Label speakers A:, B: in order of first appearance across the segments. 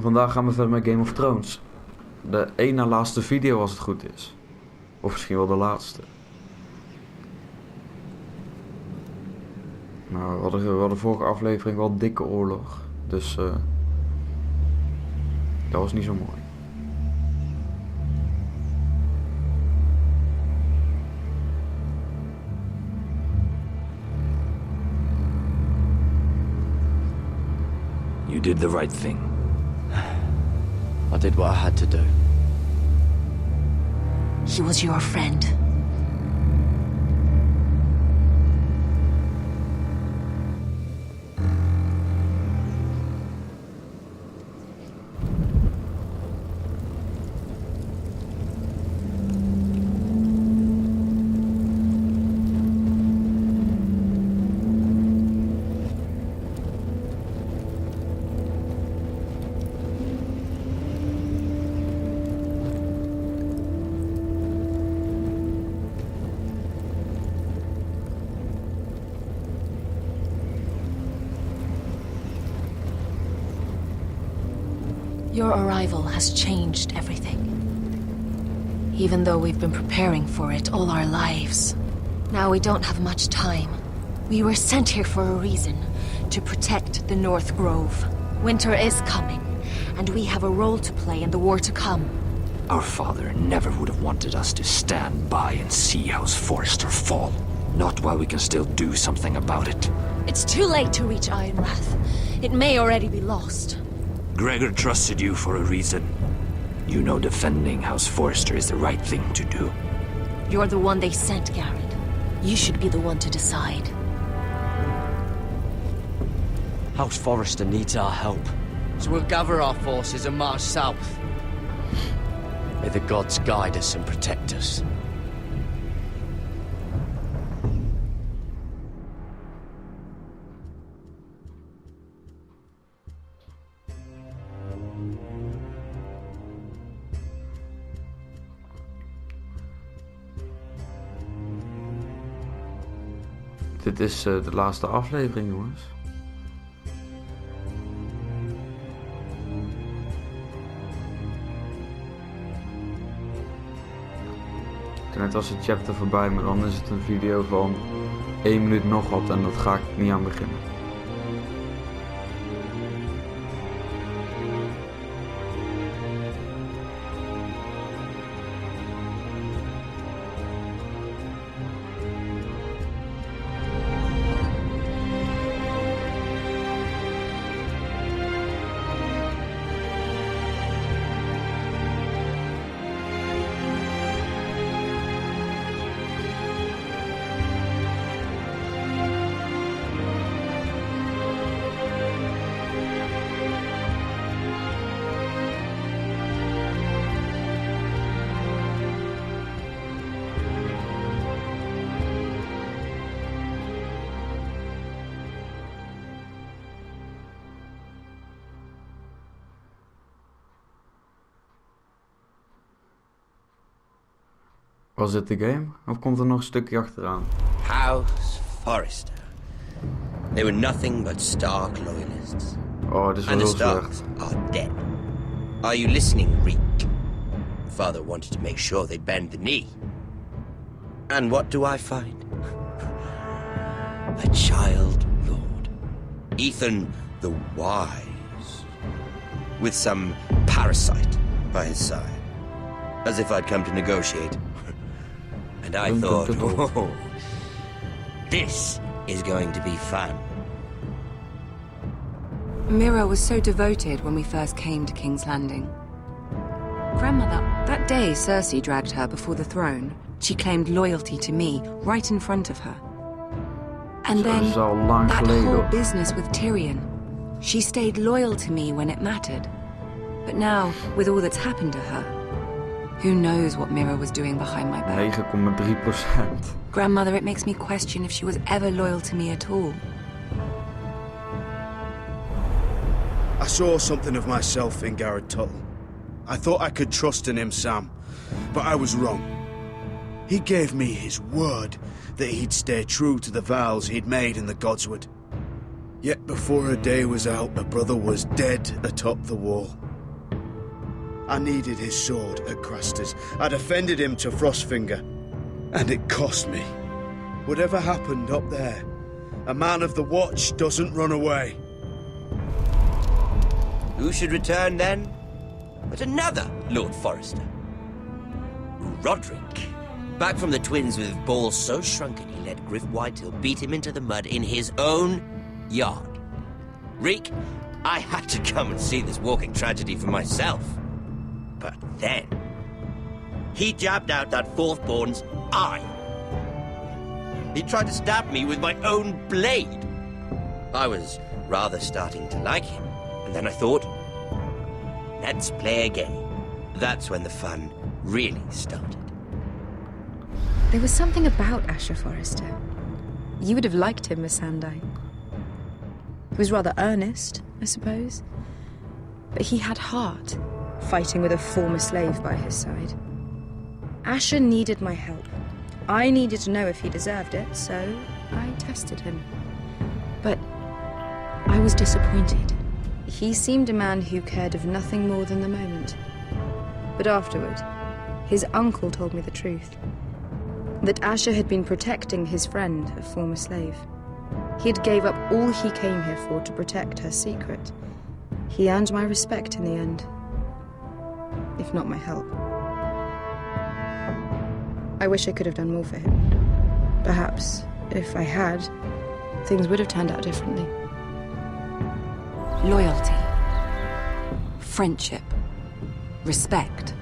A: vandaag gaan we verder met Game of Thrones. De één na laatste video als het goed is. Of misschien wel de laatste. Nou, we hadden vorige aflevering wel een dikke oorlog. Dus dat was niet zo mooi.
B: You did the right thing.
C: I did what I had to do.
D: He was your friend. Your arrival has changed everything. Even though we've been preparing for it all our lives. Now we don't have much time. We were sent here for a reason. To protect the North Grove. Winter is coming, and we have a role to play in the war to come.
B: Our father never would have wanted us to stand by and see House Forrester fall. Not while we can still do something about it.
D: It's too late to reach Ironrath. It may already be lost.
B: Gregor trusted you for a reason. You know defending House Forrester is the right thing to do.
D: You're the one they sent, Garrett. You should be the one to decide.
C: House Forrester needs our help, so we'll gather our forces and march south. May the gods guide us and protect us.
A: Dit is de laatste aflevering, jongens. Net was het chapter voorbij, maar dan is het een video van 1 minuut nog wat en dat ga ik niet aan beginnen. Was dit de game? Of komt er nog een stukje achteraan?
E: House Forrester. They were nothing but Stark loyalists.
A: Oh, dit is wel
E: And the
A: heel
E: Starks
A: slecht.
E: are dead. Are you listening, Reek? Father wanted to make sure they bend the knee. And what do I find? A child lord. Ethan the Wise. With some parasite by his side. As if I'd come to negotiate. And I thought, oh, this is going to be fun.
F: Mira was so devoted when we first came to King's Landing. Grandmother, that day Cersei dragged her before the throne, she claimed loyalty to me right in front of her. And then, that whole business with Tyrion. She stayed loyal to me when it mattered. But now, with all that's happened to her, who knows what Mira was doing behind my back?
A: 9,3%.
F: Grandmother, it makes me question if she was ever loyal to me at all.
G: I saw something of myself in Garrett Tuttle. I thought I could trust in him, Sam, but I was wrong. He gave me his word that he'd stay true to the vows he'd made in the Godswood. Yet before a day was out, a brother was dead atop the wall. I needed his sword at Craster's. I defended him to Frostfinger. And it cost me. Whatever happened up there, a man of the Watch doesn't run away.
E: Who should return then? But another Lord Forrester. Roderick. Back from the Twins with balls so shrunken he let Griff Whitetail beat him into the mud in his own yard. Reek, I had to come and see this walking tragedy for myself. But then, he jabbed out that fourth-born's eye. He tried to stab me with my own blade. I was rather starting to like him, and then I thought, let's play a game. That's when the fun really started.
F: There was something about Asher Forrester. You would have liked him, Miss Sandai. He was rather earnest, I suppose. But he had heart, fighting with a former slave by his side. Asher needed my help. I needed to know if he deserved it, so I tested him. But I was disappointed. He seemed a man who cared of nothing more than the moment. But afterward, his uncle told me the truth. That Asher had been protecting his friend, a former slave. He had gave up all he came here for to protect her secret. He earned my respect in the end, if not my help. I wish I could have done more for him. Perhaps, if I had, things would have turned out differently. Loyalty. Friendship. Respect.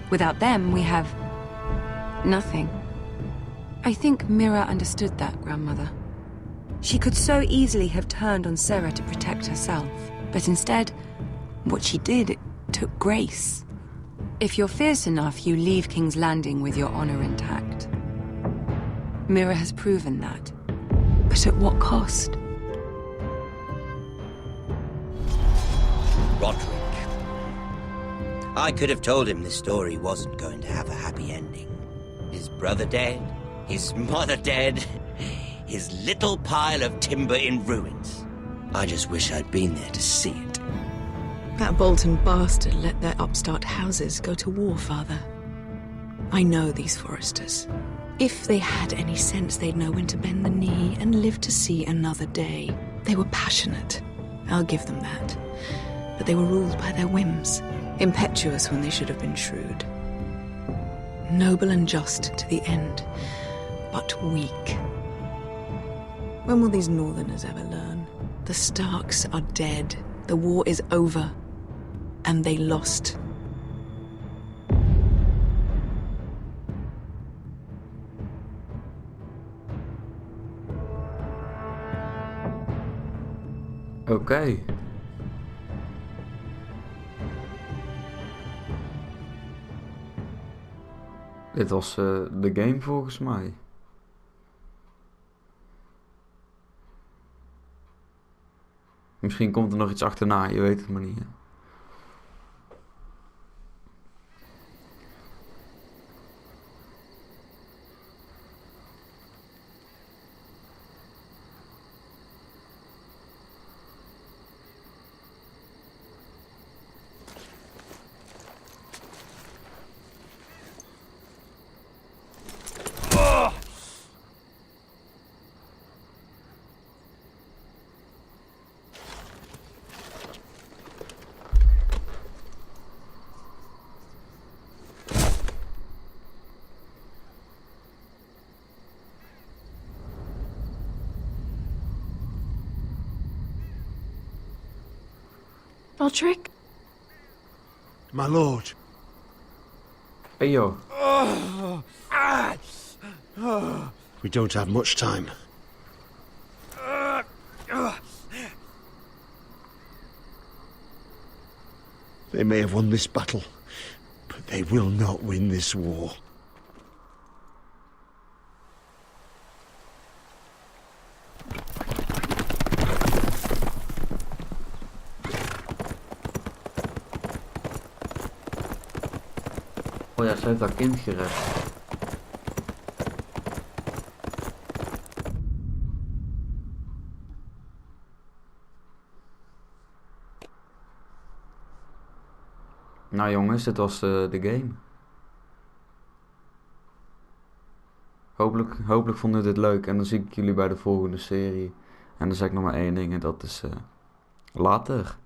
F: Without them, we have nothing. I think Mira understood that, Grandmother. She could so easily have turned on Sarah to protect herself, but instead, what she did, it took grace. If you're fierce enough, you leave King's Landing with your honor intact. Mira has proven that. But at what cost?
E: Roderick. I could have told him this story wasn't going to have a happy ending. His brother dead, his mother dead, his little pile of timber in ruins. I just wish I'd been there to see it.
H: That Bolton bastard let their upstart houses go to war, Father. I know these Forresters. If they had any sense, they'd know when to bend the knee and live to see another day. They were passionate. I'll give them that. But they were ruled by their whims. Impetuous when they should have been shrewd. Noble and just to the end, but weak. When will these Northerners ever learn? The Starks are dead. The war is over. And they lost.
A: Oké. Dit was de game volgens mij. Misschien komt er nog iets achterna, je weet het maar niet. Hè?
H: Roderick?
G: My lord.
A: Hey yo.
G: We don't have much time. They may have won this battle, but they will not win this war.
A: Oh ja, ze heeft haar kind gered. Nou jongens, dit was de game. Hopelijk vonden jullie dit leuk. En dan zie ik jullie bij de volgende serie. En dan zeg ik nog maar één ding en dat is later.